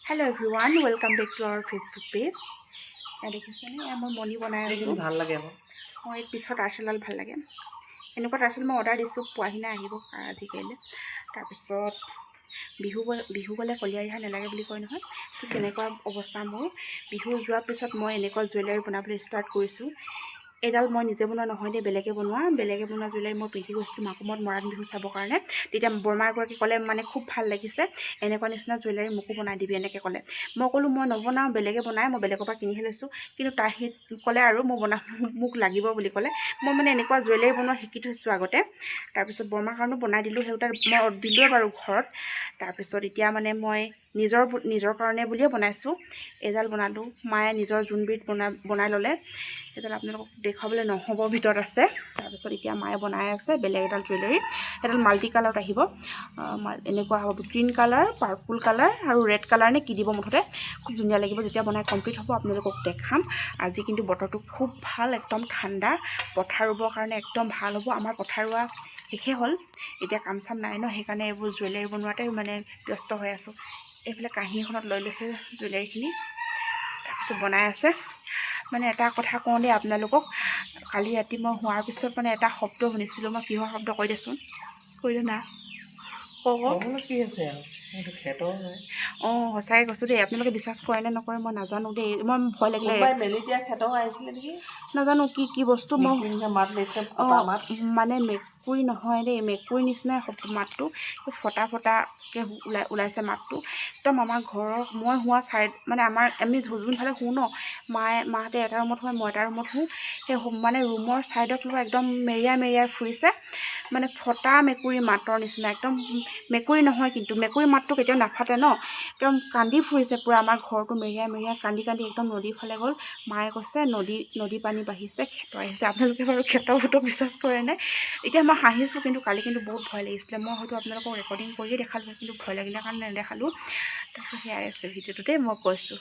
Hello everyone, welcome back to our Facebook page. দেখিছেনে মই মণি বনাই আছো। ভাল লাগে আকৌ মই পিছত আৰ্চেলাল ভাল লাগে। এনেকুৱা আৰ্চেল মই অৰ্ডাৰ দিছোঁ, পোৱাহি নাই, আহিব আজিকালি। তাৰপিছত বিহু গ'লে কলীয়াৰিহা নালাগে বুলি কয় নহয়, ঠিক তেনেকুৱা অৱস্থা মোৰ। বিহু যোৱাৰ পিছত মই এনেকুৱা জুৱেলাৰী বনাবলৈ ষ্টাৰ্ট কৰিছোঁ। এইডাল মই নিজে বনোৱা নহয় দেই, বেলেগে বনোৱা জুৱেলাৰী মই পিন্ধি গৈছিলোঁ মাকুমত মৰাণ বিহু চাবৰ কাৰণে। তেতিয়া বৰমা এগৰাকী ক'লে মানে খুব ভাল লাগিছে, এনেকুৱা নিচিনা জুৱেলাৰী মোকো বনাই দিবি, এনেকৈ ক'লে। মই ক'লোঁ মই নবনাওঁ, বেলেগে বনাই, মই বেলেগৰ পৰা কিনিহে লৈছোঁ। কিন্তু তাই সি ক'লে আৰু মোক লাগিব বুলি ক'লে। মই মানে এনেকুৱা জুৱেলাৰী বনোৱা শিকি থৈছোঁ আগতে। তাৰপিছত বৰমাৰ কাৰণেও বনাই দিলোঁ, সেইটা মই দিলোঁৱে বাৰু ঘৰত। তাৰপিছত এতিয়া মানে মই নিজৰ কাৰণে বুলিয়ে বনাইছোঁ। এইডাল বনালোঁ, মায়ে নিজৰ জোনবিধ বনাই ল'লে। এইডাল আপোনালোকক দেখুৱাবলৈ নহ'ব, ভিতৰত আছে। তাৰপিছত এতিয়া মায়ে বনাই আছে বেলেগ এডাল জুৱেলাৰী। সেইডাল মাল্টি কালাৰত আহিব, এনেকুৱা হ'ব গ্ৰীণ কালাৰ, পাৰ্পল কালাৰ আৰু ৰেড কালাৰ নে কি দিব, মুঠতে খুব ধুনীয়া লাগিব। যেতিয়া বনাই কমপ্লিট হ'ব আপোনালোকক দেখাম। আজি কিন্তু বতৰটো খুব ভাল, একদম ঠাণ্ডা, পথাৰ ৰুবৰ কাৰণে একদম ভাল হ'ব। আমাৰ পথাৰ ৰোৱা শেষেই হ'ল, এতিয়া কাম চাম নাই ন, সেইকাৰণে এইবোৰ জুৱেলাৰী বনোৱাতে মানে ব্যস্ত হৈ আছোঁ। এইফালে কাঁহী এখনত লৈ লৈছে জুৱেলাৰীখিনি, তাৰপিছত বনাই আছে। মানে এটা কথা কওঁ দেই আপোনালোকক, কালি ৰাতি মই শোৱাৰ পিছত মানে এটা শব্দ শুনিছিলোঁ। মই কিহৰ শব্দ কৈ দেচোন, কৈ দে না, কি আছে অঁ সঁচাকৈ কৈছোঁ দেই, আপোনালোকে বিশ্বাস কৰে নে নকৰে মই নাজানো দেই। মই ভয় লাগিলে মেলি দিয়া খেতৰ আহিছিলে নেকি, নাজানো কি বস্তু। মই মাত মানে মেকুৰী নহয় দেই, মেকুৰী নিচিনাই মাতটো, ফটাকৈ ওলাইছে মাতটো। একদম আমাৰ ঘৰৰ মই শোৱা চাইড মানে আমি যোনফালে শোওঁ ন, মাহঁতে এটা ৰুমত শোৱে, মই এটা ৰুমত শোওঁ। সেই মানে ৰুমৰ ছাইডত লোৱা একদম মেৰিয়াই ফুৰিছে, মানে ফটা মেকুৰী মাতৰ নিচিনা। একদম মেকুৰী নহয়, কিন্তু মেকুৰী মাতটো কেতিয়াও নাফাটে ন, একদম কান্দি ফুৰিছে পূৰা। আমাৰ ঘৰটো মেৰিয়াই কান্দি একদম নদীৰ ফালে গ'ল। মায়ে কৈছে নদী পানী বাঢ়িছে, খেতৰ আহিছে। আপোনালোকে বাৰু খেতৰ ফটো বিশ্বাস কৰেনে? এতিয়া মই হাঁহিছোঁ, কিন্তু কালি কিন্তু বহুত ভয় লাগিছিলে। মই হয়তো আপোনালোকক ৰেকৰ্ডিং কৰিয়ে দেখালোঁ, কিন্তু ভয় লাগিলে কাৰণে নেদেখালোঁ। তাৰপিছত সেয়াই আছে ভিডিঅ'টোতে মই কৈছোঁ।